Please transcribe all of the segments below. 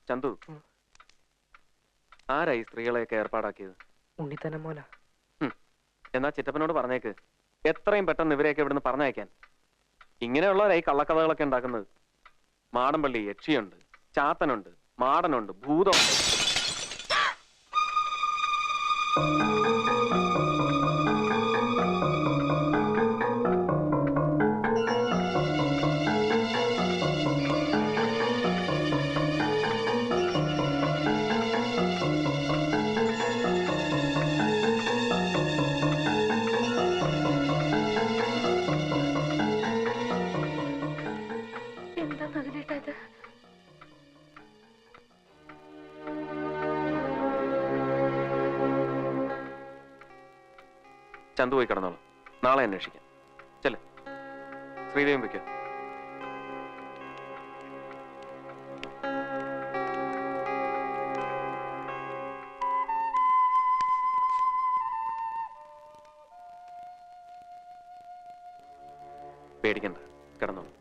ചന്തു, ആരായി സ്ത്രീകളെയൊക്കെ ഏർപ്പാടാക്കിയത്? ഉണ്ണിത്തന്നെ മോല. എന്നാ ചിറ്റപ്പനോട് പറഞ്ഞേക്ക് എത്രയും പെട്ടെന്ന് ഇവരെയൊക്കെ ഇവിടുന്ന് പറഞ്ഞയക്കാൻ. ഇങ്ങനെയുള്ളവരായി കള്ളക്കഥകളൊക്കെ ഉണ്ടാക്കുന്നത്. മാടമ്പള്ളി യക്ഷിയുണ്ട്, ചാത്തനുണ്ട്, മാടനുണ്ട്, ഭൂതമുണ്ട്. ചന്തു പോയി കിടന്നോളൂ, നാളെ അന്വേഷിക്കാം. ചെല്ലേ, ശ്രീദേവൻ വയ്ക്കോ. പേടിക്കണ്ട, കിടന്നോളൂ.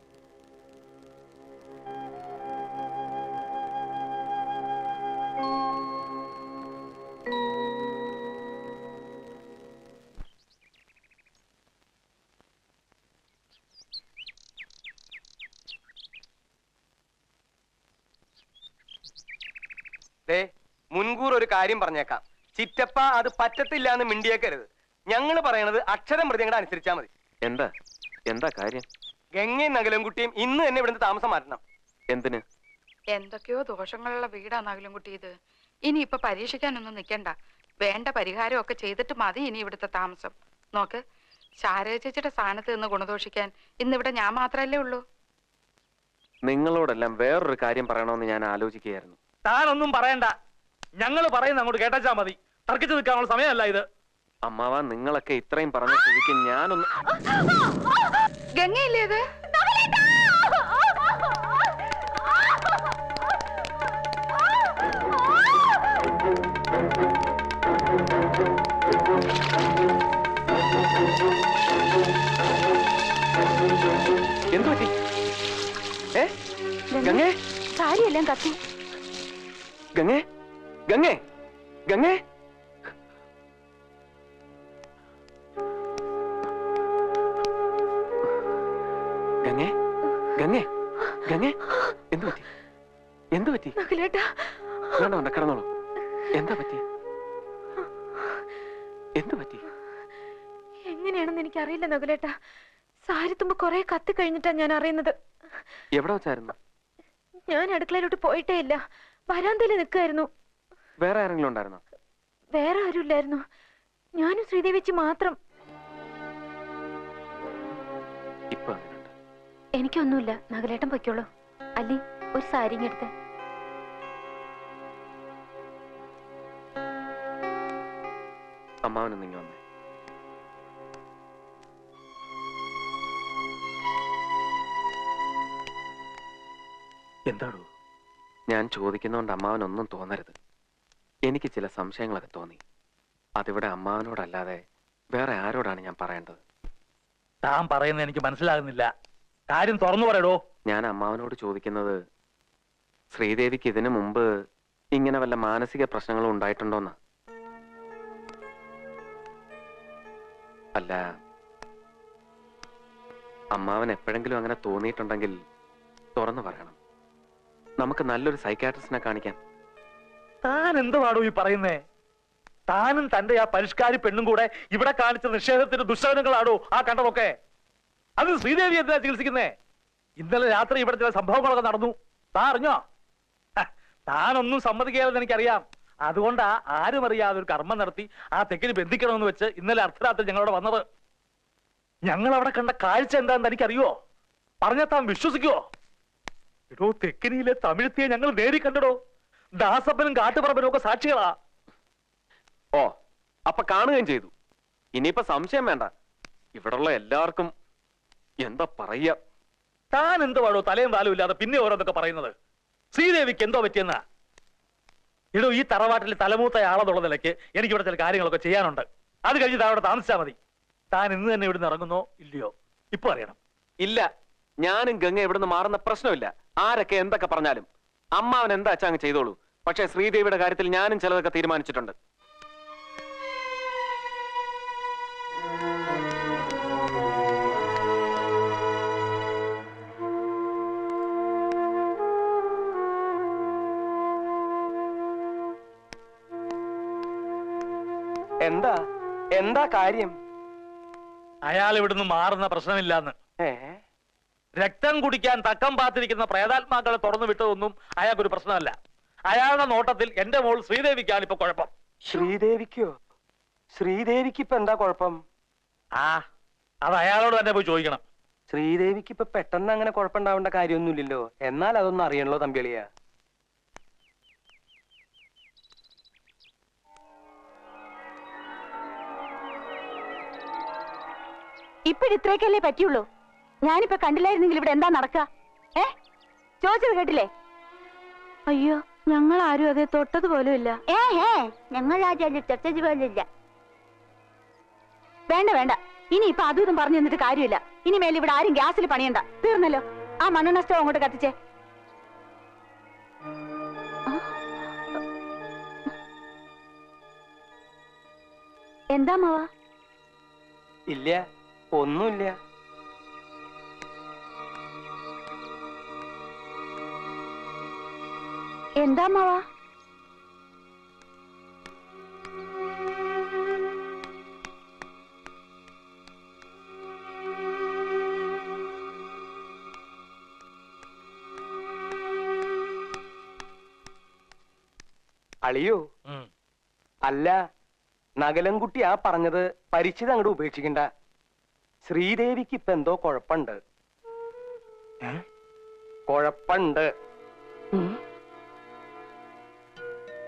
മുൻകൂർ ഒരു കാര്യം പറഞ്ഞേക്കാം, ചിറ്റപ്പ അത് പറ്റത്തില്ല എന്ന് മിണ്ടിയേക്കരുത്. ഞങ്ങള് പറയണത് അക്ഷരം മൃഗങ്ങളെ അനുസരിച്ചാ മതി. എന്താ എന്താ കാര്യം? ഗംഗയും നഗലൻകുട്ടിയും ഇന്ന് തന്നെ ഇവിടുന്ന് താമസം മാറ്റണം. എന്തിന്? എന്തൊക്കെയോ ദോഷങ്ങളുള്ള വീടാ നഗലൻകുട്ടി ഇത്. ഇനി ഇപ്പൊ പരീക്ഷിക്കാനൊന്നും നിക്കണ്ട. വേണ്ട പരിഹാരമൊക്കെ ചെയ്തിട്ട് മതി ഇനി ഇവിടുത്തെ താമസം. നോക്ക്, ശാരദ ചേച്ചിയുടെ സ്ഥാനത്ത് നിന്ന് ഗുണദോഷിക്കാൻ ഇന്നിവിടെ ഞാൻ മാത്രല്ലേ ഉള്ളൂ. നിങ്ങളോടെല്ലാം വേറൊരു കാര്യം പറയണമെന്ന് ഞാൻ ആലോചിക്കുകയായിരുന്നു. താനൊന്നും പറയണ്ട, ഞങ്ങൾ പറയുന്ന അങ്ങോട്ട് കേട്ടാ മതി. തർക്കിച്ചു നിൽക്കാനുള്ള സമയമല്ല ഇത്. അമ്മാവ, നിങ്ങളൊക്കെ ഇത്രയും പറഞ്ഞ സ്ഥിതിക്ക് ഞാനൊന്ന്. ഗംഗയില്ലേ ഇത്? എന്തു പറ്റി? ഗംഗേ, സാരിയെല്ലാം കത്തി. ഗംഗേ, ഗംഗേ, ഗംഗേ. ഗംഗേ, ഗംഗേ, ഗംഗേ, എന്തു പറ്റി? എന്തു പറ്റി? വേണ്ട വേണ്ട, കിടന്നോളൂ. എന്താ പറ്റി? എന്തു പറ്റി? എങ്ങനെയാണെന്ന് എനിക്കറിയില്ല നകുലേട്ടാ. സാരി തുമ്പ് കുറെ കത്തി കഴിഞ്ഞിട്ടാ ഞാൻ അറിയുന്നത്. എവിടെ വെച്ചായിരുന്നു? ഞാൻ അടുക്കളയിലോട്ട് പോയിട്ടേ ഇല്ല, വരാന്തയിൽ നിൽക്കായിരുന്നു. വേറെ ആരെങ്കിലും ഉണ്ടായിരുന്നോ? വേറെ ആരും ഇല്ലായിരുന്നു, ഞാനും ശ്രീദേവിച്ചി മാത്രം. ഇപ്പൊ എനിക്കൊന്നുമില്ല, നകുലേട്ടൻ പൊയ്ക്കോളൂ. അല്ലി, ഒരു സാരി എടുത്ത്. അമ്മാവനൊന്നിങ്ങി വന്നേ. എന്താണോ? ഞാൻ ചോദിക്കുന്നോണ്ട് അമ്മാവനൊന്നും തോന്നരുത്. എനിക്ക് ചില സംശയങ്ങളൊക്കെ തോന്നി. അതിവിടെ അമ്മാവനോടല്ലാതെ വേറെ ആരോടാണ് ഞാൻ പറയേണ്ടത്? താൻ പറയുന്നത് എനിക്ക് മനസ്സിലാകുന്നില്ല. കാര്യം തുറന്നു പറയടോ. ഞാൻ അമ്മാവനോട് ചോദിക്കുന്നത്, ശ്രീദേവിക്ക് ഇതിനു മുമ്പ് ഇങ്ങനെ വല്ല മാനസിക പ്രശ്നങ്ങളും ഉണ്ടായിട്ടുണ്ടോന്നാ. അല്ല, അമ്മാവൻ എപ്പോഴെങ്കിലും അങ്ങനെ തോന്നിയിട്ടുണ്ടെങ്കിൽ തുറന്നു പറയണം. നമുക്ക് നല്ലൊരു സൈക്കാട്രിസ്റ്റിനെ കാണിക്കാൻ. താൻ എന്തുവാടോ ഈ പറയുന്നേ? താനും തന്റെ ആ പരിഷ്കാരി പെണ്ണും കൂടെ ഇവിടെ കാണിച്ച നിഷേധത്തിന്റെ ദുഷ്കരണങ്ങളാണോ ആ കണ്ടതൊക്കെ? അത് ശ്രീദേവി എന്തിനാ ചികിത്സിക്കുന്നേ? ഇന്നലെ രാത്രി ഇവിടെ ചില സംഭവങ്ങളൊക്കെ നടന്നു, താൻ അറിഞ്ഞോ? താനൊന്നും സമ്മതിക്കാതെന്ന് എനിക്കറിയാം. അതുകൊണ്ടാ ആരും അറിയാതെ ഒരു കർമ്മം നടത്തി ആ തെക്കിന് ബന്ധിക്കണമെന്ന് വെച്ച് ഇന്നലെ അർദ്ധരാത്രി ഞങ്ങളവിടെ വന്നത്. ഞങ്ങൾ അവിടെ കണ്ട കാഴ്ച എന്താണെന്ന് എനിക്കറിയോ? പറഞ്ഞാൽ താൻ വിശ്വസിക്കുവോ? ഇടോ, തെക്കിനിയിലെ തമിഴത്തിയെ ഞങ്ങൾ നേരി കണ്ടടോ. ദാസപ്പനും കാട്ടുപറമ്പനും ഒക്കെ സാക്ഷികളാ. ഓ, അപ്പൊ കാണുകയും ചെയ്തു. ഇനിയിപ്പോ സംശയം വേണ്ട, ഇവിടുള്ള എല്ലാവർക്കും എന്താ പറയാ. താൻ എന്തുവാടോ തലയും വാലും ഇല്ലാതെ പിന്നെ ഓരോന്നൊക്കെ പറയുന്നത്? ശ്രീദേവിക്ക് എന്തോ പറ്റിയെന്നാ? ഇടോ, ഈ തറവാട്ടിൽ തലമൂത്ത ആളെന്നുള്ള നിലയ്ക്ക് എനിക്ക് ഇവിടെ ചില കാര്യങ്ങളൊക്കെ ചെയ്യാനുണ്ട്. അത് കഴിഞ്ഞ് താൻ അവിടെ താമസിച്ചാൽ മതി. താൻ ഇന്ന് തന്നെ ഇവിടുന്ന് ഇറങ്ങുന്നോ ഇല്ലയോ ഇപ്പൊ അറിയണം. ഇല്ല, ഞാനും ഗംഗ ഇവിടുന്ന് മാറുന്ന പ്രശ്നമില്ല. ആരൊക്കെ എന്തൊക്കെ പറഞ്ഞാലും അമ്മാവൻ എന്താ അച്ഛാ അങ്ങ് ചെയ്തോളൂ. പക്ഷെ ശ്രീദേവിയുടെ കാര്യത്തിൽ ഞാനും ചിലതൊക്കെ തീരുമാനിച്ചിട്ടുണ്ട്. എന്താ എന്താ കാര്യം? അയാൾ ഇവിടുന്ന് മാറുന്ന പ്രശ്നമില്ലാന്ന്. ഏ രക്തം കുടിക്കാൻ തക്കം പാത്തിരിക്കുന്ന പ്രേതാത്മാക്കളെ തുറന്നു വിട്ടതൊന്നും അയാൾക്കൊരു പ്രശ്നമല്ല. അയാളുടെ നോട്ടത്തിൽ എന്റെ മോൾ ശ്രീദേവിക്കാണ് ഇപ്പൊ കുഴപ്പം. ശ്രീദേവിക്കോ? ശ്രീദേവിക്ക് ഇപ്പൊ എന്താ കുഴപ്പം? ആ അത് അയാളോട് തന്നെ പോയി ചോദിക്കണം. ശ്രീദേവിക്ക് ഇപ്പൊ പെട്ടെന്ന് അങ്ങനെ കുഴപ്പമുണ്ടാവേണ്ട കാര്യമൊന്നുമില്ലല്ലോ. എന്നാൽ അതൊന്നും അറിയണല്ലോ തമ്പിളിയ. ഇപ്പോഴിത്രയൊക്കെയല്ലേ പറ്റിയുള്ളൂ. ഞാനിപ്പോ കണ്ടില്ലായിരുന്നെങ്കിൽ ഇവിടെ എന്താ നടക്കുക? ചോദിച്ചത് കേട്ടില്ലേ? അയ്യോ, ഞങ്ങൾ ആരും അതേ തൊട്ടത് പോലും ഇല്ല. ഞങ്ങൾ ആചാര്യ തൊട്ടത് പോലും ഇല്ല. വേണ്ട വേണ്ട, ഇനി ഇപ്പൊ അതും ഇതും പറഞ്ഞു തന്നിട്ട് കാര്യമില്ല. ഇനി മേലെ ഇവിടെ ആരും ഗ്യാസിൽ പണിയണ്ട. തീർന്നല്ലോ. ആ മണ്ണെണ്ണ സ്റ്റവ് അങ്ങോട്ട് കത്തിച്ചേ. എന്താ മാവാ? ഇല്ല, ഒന്നുമില്ല. എന്താ മാവാ? അളിയോ, അല്ല, നഗലൻകുട്ടി ആ പറഞ്ഞത് പരിചിതം അങ്ങോട്ട് ഉപേക്ഷിക്കണ്ട. ശ്രീദേവിക്ക് ഇപ്പൊ എന്തോ കുഴപ്പമുണ്ട്. കുഴപ്പമുണ്ട്.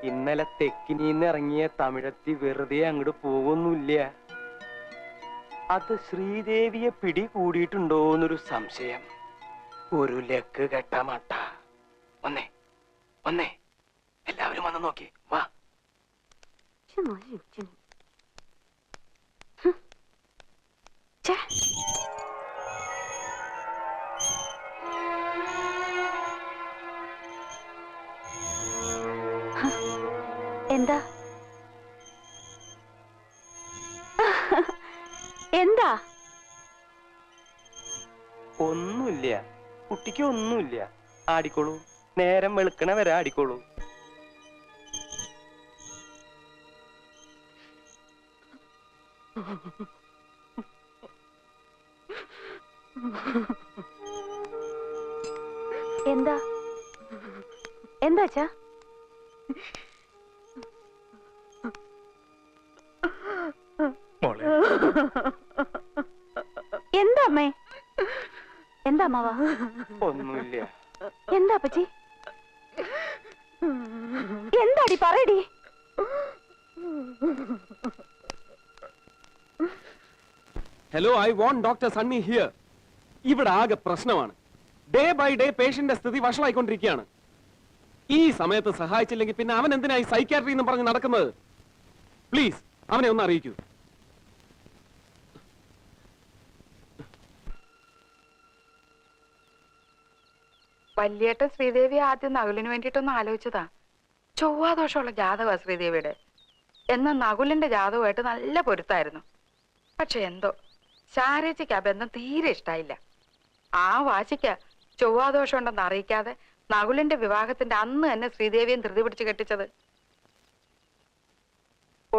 ഇന്നലെ തെക്കിനീന്ന് ഇറങ്ങിയ തമിഴത്തി വെറുതെ അങ്ങോട്ട് പോകുന്നില്ല. അത് ശ്രീദേവിയെ പിടികൂടിയിട്ടുണ്ടോന്നൊരു സംശയം. ഒരു ലക്ക് കെട്ട മട്ട. വന്നേ വന്നേ, എല്ലാവരും വന്ന് നോക്കി വാ. എന്താ എന്താ? ഒന്നുമില്ല കുട്ടിക്ക്, ഒന്നുമില്ല. ആടിക്കോളൂ, നേരം വെളുക്കണ വരെ ആടിക്കോളൂ. എന്താ എന്താ അച്ഛാ? എന്താ അമ്മേ? എന്താ അമ്മാവാ? ഒന്നുമില്ല. എന്താ അപ്പച്ചി? എന്താടി പറയടി. Hello, I want doctor Sunny here. ഇവിടെ ആകെ പ്രശ്നമാണ്. ഡേ ബൈ ഡേ പേഷ്യന്റെ സ്ഥിതി വഷളായിക്കൊണ്ടിരിക്കുകയാണ്. ഈ സമയത്ത് സഹായിച്ചില്ലെങ്കിൽ പിന്നെ അവൻ എന്തിനായി സൈക്യാട്രി എന്ന് പറഞ്ഞ് നടക്കുന്നത്? പ്ലീസ് അവനെ ഒന്ന് അറിയിക്കൂ. വല്യേട്ടൻ ശ്രീദേവി ആദ്യം നകുലിന് വേണ്ടിയിട്ടൊന്ന് ആലോചിച്ചതാ. ചൊവ്വാദോഷമുള്ള ജാതകമാ ശ്രീദേവിയുടെ. എന്നാൽ നകുലിന്റെ ജാതകമായിട്ട് നല്ല പൊരുത്തായിരുന്നു. പക്ഷെ എന്തോ ശാരേച്ചിക്ക് ആ ബന്ധം തീരെ ഇഷ്ടായില്ല. ആ വാശിക്ക ചൊവ്വാദോഷം ഉണ്ടെന്ന് അറിയിക്കാതെ നകുലിന്റെ വിവാഹത്തിന്റെ അന്ന് തന്നെ ശ്രീദേവിയും ധൃതി പിടിച്ച് കെട്ടിച്ചത്.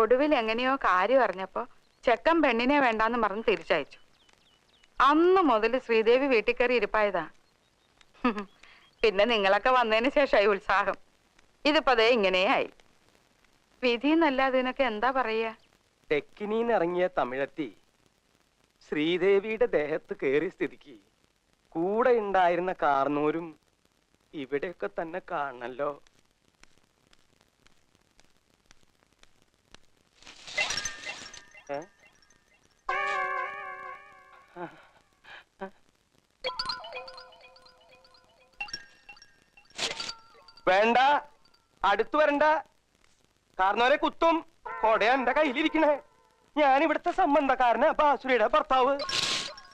ഒടുവിൽ എങ്ങനെയോ കാര്യം അറിഞ്ഞപ്പോ ചെക്കൻ പെണ്ണിനെ വേണ്ടാന്ന് പറഞ്ഞ് തിരിച്ചയച്ചു. അന്ന് മുതൽ ശ്രീദേവി വീട്ടിൽ കയറി ഇരിപ്പായതാ. പിന്നെ നിങ്ങളൊക്കെ വന്നതിന് ശേഷമായി ഉത്സാഹം. ഇതിപ്പോ അതേ ഇങ്ങനെയായി. വിധി എന്നല്ലാതെ ഇതിനൊക്കെ എന്താ പറയാ? തെക്കിനീന്ന് ഇറങ്ങിയ തമിഴത്തി ശ്രീദേവിയുടെ ദേഹത്ത് കയറിയ സ്ഥിതിക്ക് കൂടെ ഉണ്ടായിരുന്ന കാർന്നൂരും ഇവിടെയൊക്കെ തന്നെ കാണണല്ലോ. വേണ്ട, അടുത്തു വരണ്ട. കാർന്നോരെ കുത്തും. കൊടയാ എന്റെ കയ്യിലിരിക്കണേ. ഞാൻ ഇവിടുത്തെ സംബന്ധക്കാരനാ, ബാസുരയുടെ ഭർത്താവ്.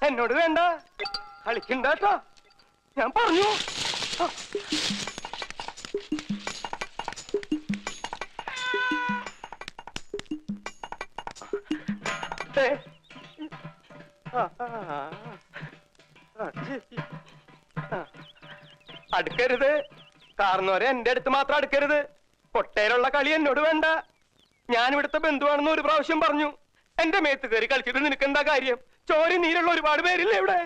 എന്നോട് വേണ്ട, കളിക്കണ്ട കേട്ടോ, ഞാൻ പറഞ്ഞു. ദേ. ആ, ആ, ആ. ആ, ശരി. ആ. അടുക്കരുത്. കാരണവരെ എന്റെ അടുത്ത് മാത്രം അടുക്കരുത്. കൊട്ടയിലുള്ള കളി എന്നോട് വേണ്ട. ഞാൻ ഇവിടുത്തെ ബന്ധുവാണെന്ന് ഒരു പ്രാവശ്യം പറഞ്ഞു. എന്റെ മേത്ത് കയറി കളിച്ചിട്ട് നിനക്ക് എന്താ കാര്യം? ചോരി നീരുള്ള ഒരുപാട് പേരില്ലേ ഇവിടെ?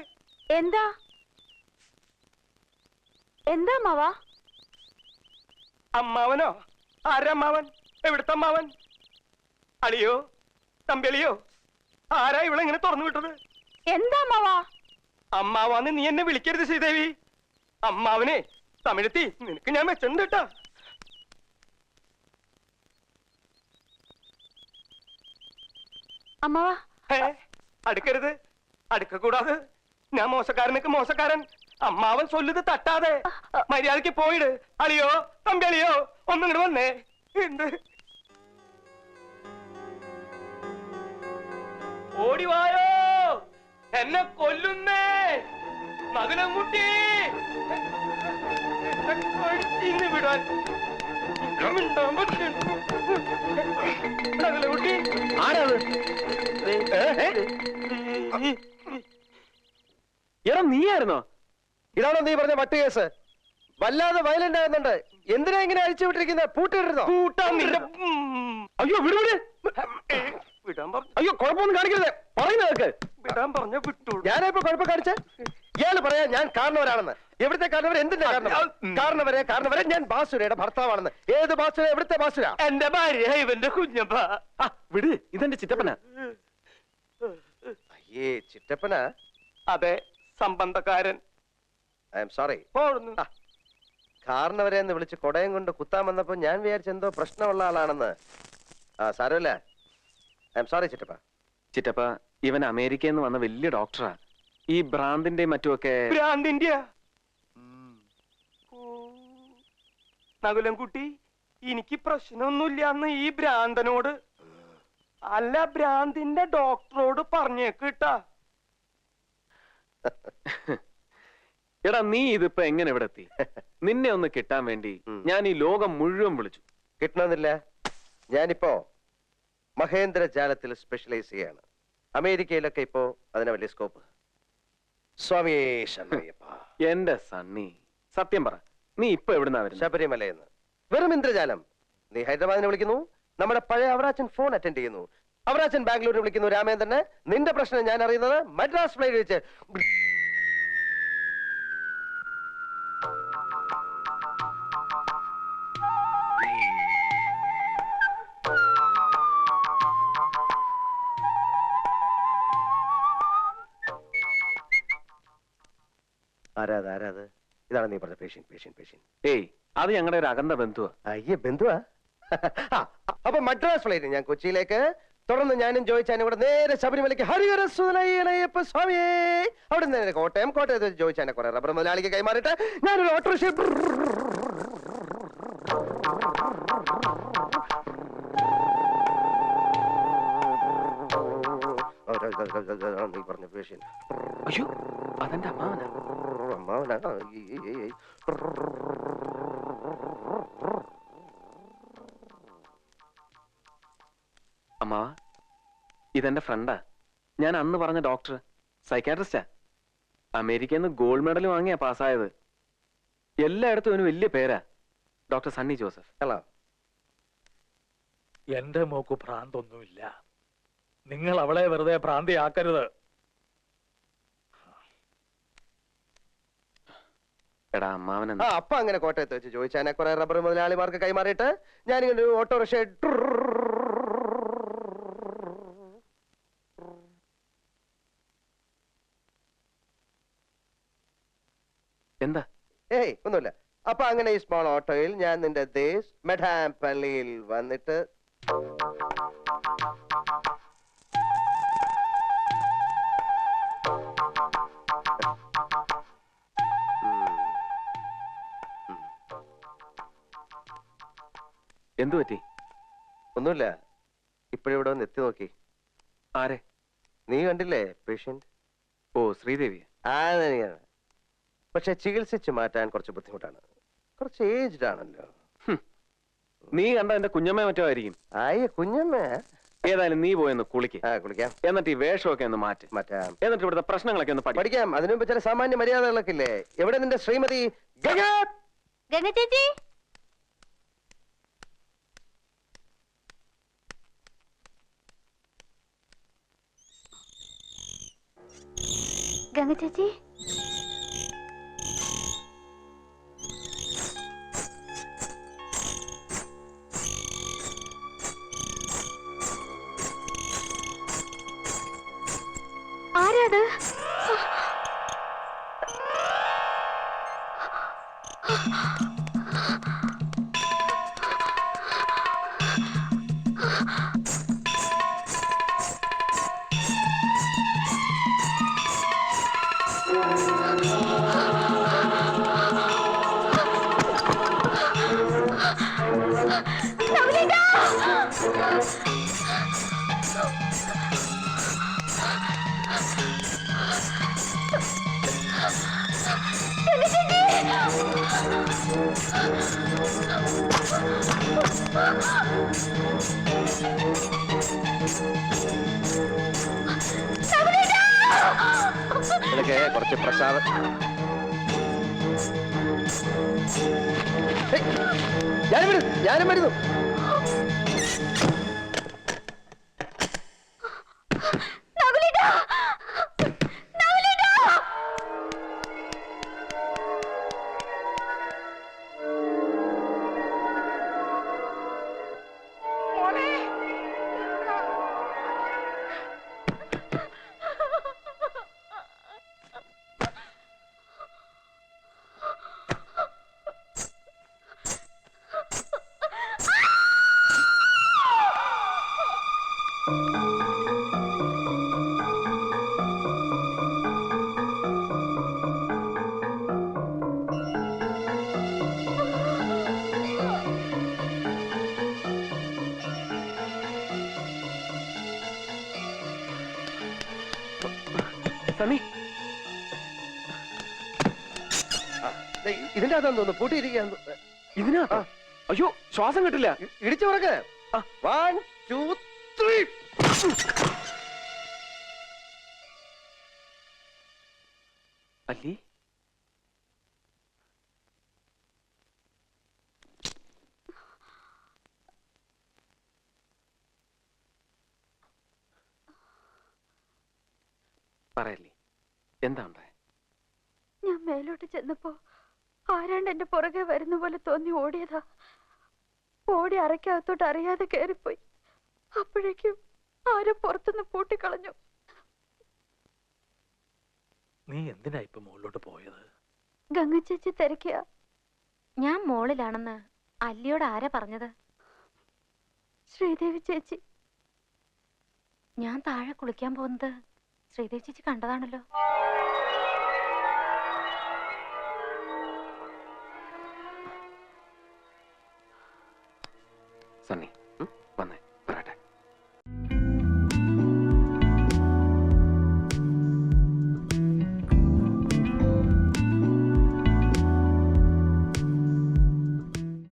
എന്താ എന്താ അമ്മാവാ? അമ്മാവനോ? ആരമ്മാവൻ? എവിടുത്തെ അമ്മാവൻ? അളിയോ? തമ്പിളിയോ? ആരാ ഇവിടെ ഇങ്ങനെ തുറന്നു വിട്ടത്? എന്താ അമ്മാവാ? അമ്മാവാന്ന് നീ എന്നെ വിളിക്കരുത് ശ്രീദേവി. അമ്മാവനെ തമിഴത്തി നിനക്ക് ഞാൻ വെച്ചിട്ടുണ്ട് കേട്ടാ. അമ്മാവാ അടുക്കരുത്. അടുക്കൂടാതെ. ഞാൻ മോശക്കാരനക്ക് മോശക്കാരൻ. അമ്മാവൻ ചൊല്ലുത് തട്ടാതെ മര്യാദക്ക് പോയിട്. അളിയോ തമ്പി അളിയോ ഒന്നും ഇങ്ങോട്ട് വന്നേ. എന്ത് ഓടിവായോ, എന്നെ കൊല്ലുന്നേ മകനംകുട്ടി. ഇന്ന് വിടാൻ കുട്ടി ആരാത്? എടാ നീയായിരുന്നോ? ഇതാണോ നീ പറഞ്ഞ മറ്റു കേസ്? വല്ലാതെ വയലന്റ് ആകുന്നുണ്ട്. എന്തിനാ ഇങ്ങനെ അഴിച്ചു വിട്ടിരിക്കുന്നത്? പൂട്ടിരുന്നോ? അയ്യോ വിടു വിട്. വിടാൻ പറഞ്ഞു. അയ്യോ കുഴപ്പമൊന്നും കാണിക്കരുത്. പറയുന്നതൊക്കെ വിടാൻ പറഞ്ഞ വിട്ടു. ഞാനിപ്പോ കുഴപ്പം കാണിച്ച ഇയാള് പറയാ ഞാൻ കാരണവരാണെന്ന്. എവിടുത്തെ കാരണവർ? എന്തിന്റെ കാരണവരെ ഞാൻ ബാസുരയുടെ ഭർത്താവാണെന്ന്. ഏത് ബാസുര? എവിടുത്തെ ബാസുര? എന്റെ ഭാര്യ ഇവന്റെ കുഞ്ഞപ്പ. വിട്, ഇതെന്റെ ചിറ്റപ്പനാ. അയ്യേ ചിറ്റപ്പന. അതെ, സംബന്ധക്കാരൻ. I am sorry. പോടുന്നു. കാരണവരെ എന്ന് വിളിച്ച് കൊടയം കൊണ്ട് കുത്താൻ വന്നപ്പോ ഞാൻ വിചാരിച്ച എന്തോ പ്രശ്നമുള്ള ആളാണെന്ന്. ആ സാരമില്ല. ഐ എം സോറി ചിറ്റപ്പ. ചിറ്റപ്പ ഇവൻ അമേരിക്കയിൽ നിന്ന് വന്ന വലിയ ഡോക്ടറാ. ഈ ഭ്രാന്തിന്റെ മറ്റുമൊക്കെ. ഭ്രാന്തിന്റെ നകുലം കുട്ടി, എനിക്ക് പ്രശ്നമൊന്നുമില്ല എന്ന് ഈ ഭ്രാന്തനോട് അല്ല ഭ്രാന്തിന്റെ ഡോക്ടറോട് പറഞ്ഞേക്ക് കേട്ടാ. എടാ നീ ഇതിപ്പോ എങ്ങനെ ഇവിടെ എത്തി? നിന്നെ ഒന്ന് കിട്ടാൻ വേണ്ടി ഞാൻ ഈ ലോകം മുഴുവൻ വിളിച്ചു. കിട്ടണമെന്നില്ല. ഞാനിപ്പോ മഹേന്ദ്ര ജാലത്തിൽ സ്പെഷ്യലൈസ് ചെയ്യാണ്. അമേരിക്കയിലൊക്കെ ഇപ്പോ അതിന് വലിയ സ്കോപ്പ്. സ്വാമിയേ ശരണയ്യപ്പ. എന്റെ സണ്ണി, സത്യം പറ, നീ ഇപ്പൊ എവിടുന്നാ വരുന്നത്? ശബരിമലയെന്ന്. വെറും ഇന്ദ്രജാലം. നീ ഹൈദരാബാദിനെ വിളിക്കുന്നു, നമ്മുടെ പഴയ അവറാച്ചൻ ഫോൺ അറ്റൻഡ് ചെയ്യുന്നു. അവറാച്ചൻ ബാംഗ്ലൂരിൽ വിളിക്കുന്നു രാമേന്ദ്രനെ. നിന്റെ പ്രശ്നം ഞാൻ അറിയുന്നത് മദ്രാസ് ഫ്ലൈറ്റ് വെച്ച്. ആരാത്? ഇതാണ് നീ പറഞ്ഞ പേഷ്യൻ. ഏയ്, അത് ഞങ്ങളുടെ ഒരു അകന്ന ബന്ധുവാ. അയ്യേ ബന്ധുവാ? അപ്പൊ മദ്രാസ് ഫ്ലൈറ്റ് ഞാൻ കൊച്ചിയിലേക്ക്, തുടർന്ന് ഞാനും ജോയിച്ചാനും കൂടെ നേരെ ശബരിമലയ്ക്ക്. ഹരിഹര സുതനയ്യപ്പ സ്വാമിയേ. അവിടെ നിന്ന് നേരെ കോട്ടയത്ത് വെച്ച് ജോയിച്ചാനെ കുറെ റബ്ബർ മുതലാളിക്ക് കൈമാറിയിട്ട് ഞാനൊരു ഓട്ടോറിക്ഷ. നീ പറഞ്ഞ പേഷ്യൻ. അയ്യോ, അതെന്റെ അമ്മാവനാ. അമ്മാവ, ഇതെന്റെ ഫ്രണ്ടാ. ഞാൻ അന്ന് പറഞ്ഞ ഡോക്ടർ, സൈക്കാട്രിസ്റ്റാ. അമേരിക്കയിൽ നിന്ന് ഗോൾഡ് മെഡൽ വാങ്ങിയാ പാസ്സായത്. എല്ലായിടത്തും അവന് വലിയ പേരാ, ഡോക്ടർ സണ്ണി ജോസഫ്. ഹലോ. എന്റെ മോക്ക് ഭ്രാന്തൊന്നുമില്ല. നിങ്ങൾ അവളെ വെറുതെ ഭ്രാന്തിയാക്കരുത്. എടാ അമ്മാവൻ അപ്പൊ അങ്ങനെ കോട്ടയത്ത് വെച്ച് ജോയിച്ചാനെ കുറെ റബ്ബർ മുതലാളിമാർക്ക് കൈമാറിയിട്ട് ഞാനിങ്ങനെ ഒരു ഓട്ടോറിക്ഷ. എന്താ? ഏയ് ഒന്നുമില്ല. അപ്പൊ അങ്ങനെ ഈ സ്മോൾ ഓട്ടോയിൽ ഞാൻ നിന്റെ ദേശ് മെഡാം പള്ളിയിൽ വന്നിട്ട് എന്തു പറ്റി? ഒന്നുമില്ല. ഇപ്പോഴിവിടെ ഒന്ന് എത്തി നോക്കി. ആരെ? നീ കണ്ടില്ലേ പേഷ്യന്റ്? ഓ, ശ്രീദേവി. തന്നെയാണ്. പക്ഷെ ചികിത്സിച്ച് മാറ്റാൻ കുറച്ച് ബുദ്ധിമുട്ടാണ്. കുറച്ച് ഏജ്ഡ് ആണല്ലോ. നീ കണ്ട എന്റെ കുഞ്ഞമ്മ മറ്റോ ആയിരിക്കും. ആയ കുഞ്ഞമ്മ. ഏതായാലും നീ പോയെന്ന് കുളിക്ക്. കുളിക്കാം. എന്നിട്ട് ഈ വേഷമൊക്കെ ഒന്ന് മാറ്റി. മാറ്റാം. എന്നിട്ട് ഇവിടുത്തെ പ്രശ്നങ്ങളൊക്കെ ഒന്ന് പഠിക്കാം. അതിനു മുമ്പ് ചില സാമാന്യ മര്യാദകളൊക്കെ ഇല്ലേ? എവിടെ നിന്റെ ശ്രീമതി ഗംഗ? ഗംഗ ചേച്ചി, ഗംഗ ചേച്ചി, ആരാത്? ഇതൊക്കെ കുറച്ച് പ്രസാദം. ഞാനും വരുന്നു. സണ്ണി, ഇതിന്റെ അകത്താന്ന് തോന്നുന്നു പൂട്ടിയിരിക്കാൻ. ഇതിനകത്താ? അയ്യോ, ശ്വാസം കിട്ടില്ല. ഇടിച്ചു പറക്ക്. 1 2 3. അല്ലി, പറയല്ലേ, എന്താ ഉണ്ടായ? ഞാൻ മേലോട്ട് ചെന്നപ്പോ ആരാണ്ട് എന്റെ പുറകെ വരുന്ന പോലെ തോന്നി ഓടിയതാ. ഓടി അറയ്ക്കകത്തോട്ട് അറിയാതെ കയറിപ്പോയി. അപ്പോഴേക്കും ആരോ പുറത്തുനിന്ന് പൂട്ടിക്കളഞ്ഞു. നീ എന്തിനാ ഇപ്പൊ മുകളിലോട്ട് പോയത്? ഗംഗ ചേച്ചി തിരക്കിയ. ഞാൻ മോളിലാണെന്ന് അല്ലിയോട് ആരാ പറഞ്ഞത്? ശ്രീദേവി ചേച്ചി. ഞാൻ താഴെ കുളിക്കാൻ പോകുന്നത് ശ്രീദേവി ചേച്ചി കണ്ടതാണല്ലോ.